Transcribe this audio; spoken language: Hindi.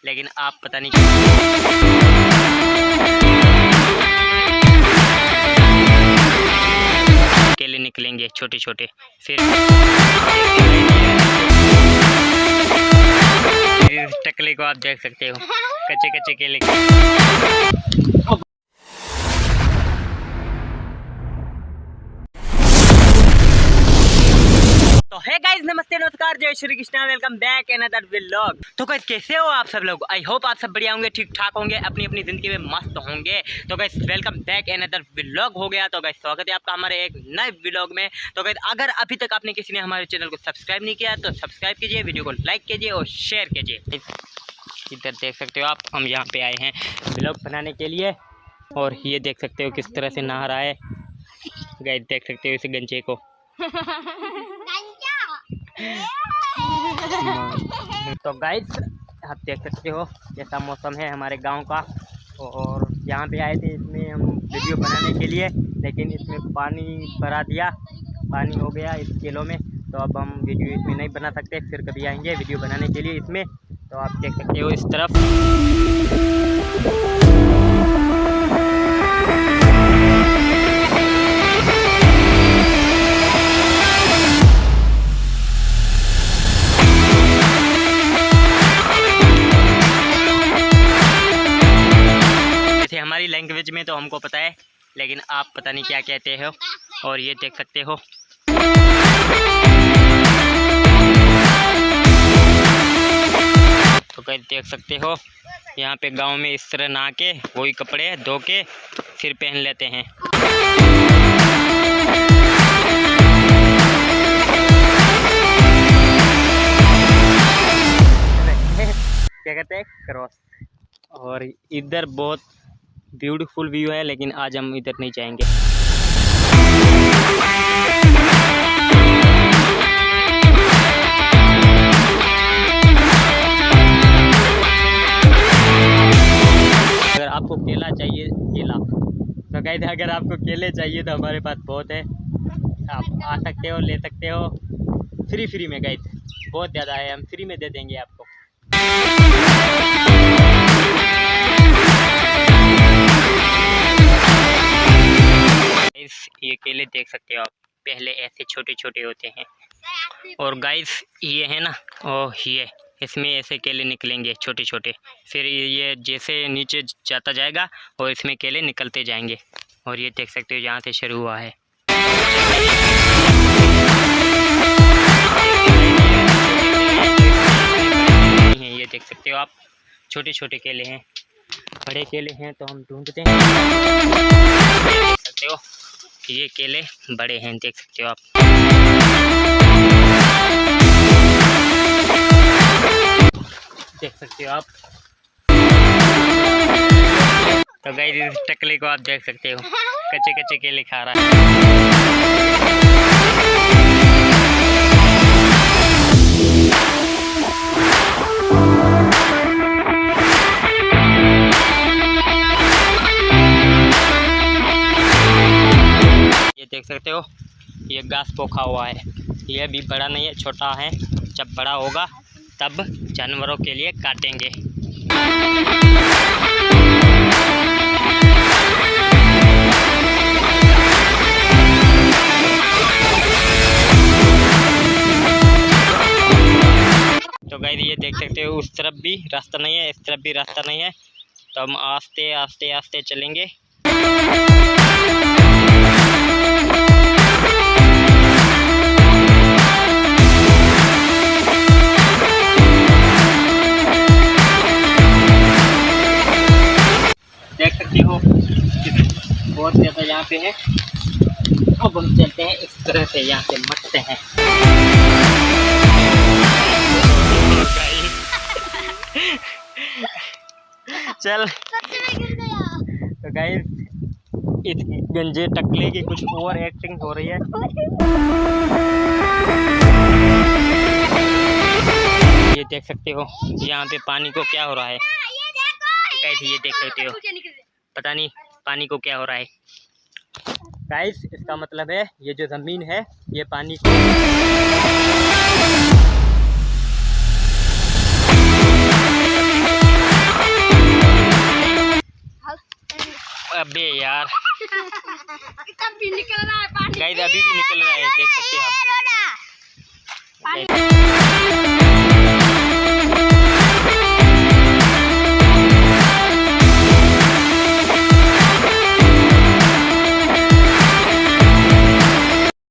लेकिन आप पता नहीं केले निकलेंगे छोटे छोटे। फिर टकले को आप देख सकते हो, कच्चे कच्चे केले। तो हे गाइस, नमस्ते नमस्कार, जय Shri Krishna, welcome back another vlog. तो गाइस कैसे हो आप सब लोग? आई होप आप सब बढ़िया होंगे, ठीक ठाक होंगे, अपनी अपनी जिंदगी में मस्त होंगे। तो guys welcome back another vlog हो गया। तो गाइस स्वागत है आपका हमारे एक नए व्लॉग में। तो गाइस अगर अभी तक आपने किसी ने हमारे चैनल को सब्सक्राइब नहीं किया तो सब्सक्राइब कीजिए, वीडियो को लाइक कीजिए और शेयर कीजिए। इधर देख सकते हो आप, हम यहाँ पे आए हैं व्लॉग बनाने के लिए। और ये देख सकते हो किस तरह से नहा रहा है। गाइस देख सकते हो इस गंजे को। तो गाइस आप देख सकते हो कैसा मौसम है हमारे गांव का। और यहाँ पे आए थे इसमें हम वीडियो बनाने के लिए, लेकिन इसमें पानी भरा दिया, पानी हो गया इस किलो में। तो अब हम वीडियो इसमें नहीं बना सकते, फिर कभी आएंगे वीडियो बनाने के लिए इसमें। तो आप देख सकते हो इस तरफ हमारी लैंग्वेज में तो हमको पता है, लेकिन आप पता नहीं क्या कहते हो। और ये देख सकते हो तो कहीं देख सकते हो यहाँ पे गांव में इस तरह नहा के वही कपड़े धो के फिर पहन लेते हैं। क्या कहते हैं, क्रॉस। और इधर बहुत ब्यूटीफुल व्यू है, लेकिन आज हम इधर नहीं जाएंगे। अगर आपको केला चाहिए, केला तो गाइस अगर आपको केले चाहिए तो हमारे पास बहुत है, आप आ सकते हो, ले सकते हो फ्री में। गाइस बहुत ज़्यादा है, हम फ्री में दे देंगे आपको। ये केले देख सकते हो आप, पहले ऐसे छोटे छोटे होते हैं। और गाइस ये है ना, और ये इसमें ऐसे केले निकलेंगे छोटे छोटे। फिर ये जैसे नीचे जाता जाएगा और इसमें केले निकलते जाएंगे। और ये देख सकते हो यहाँ से शुरू हुआ है। ये देख सकते हो आप, छोटे छोटे केले हैं, बड़े केले हैं तो हम ढूंढते हैं। देख सकते हो ये केले बड़े हैं, देख सकते हो आप। देख सकते हो आप। तो गाइस इस टकले को आप देख सकते हो, कच्चे कच्चे केले खा रहा है। देख सकते हो ये घास पोखा हुआ है, ये भी बड़ा नहीं है, छोटा है। जब बड़ा होगा तब जानवरों के लिए काटेंगे। तो गाइस ये देख सकते हो उस तरफ भी रास्ता नहीं है, इस तरफ भी रास्ता नहीं है, तो हम आस्ते आस्ते आस्ते चलेंगे। देख सकते हो बहुत ज़्यादा यहाँ पे है। अब हम चलते हैं इस तरह से, यहाँ से मटते हैं। चल तो गाइस इस गंजे टकले की कुछ ओवर एक्टिंग हो रही है। ये देख सकते हो यहाँ पे पानी को क्या हो रहा है। गाइस ये देख सकते हो, पता नहीं पानी को क्या हो रहा है। गाइस इसका मतलब है ये जो ज़मीन है ये पानी को अबे यार तब भी निकल रहा है पानी। गाइस अभी भी निकल रहा है, देख सकते हैं आप। पानी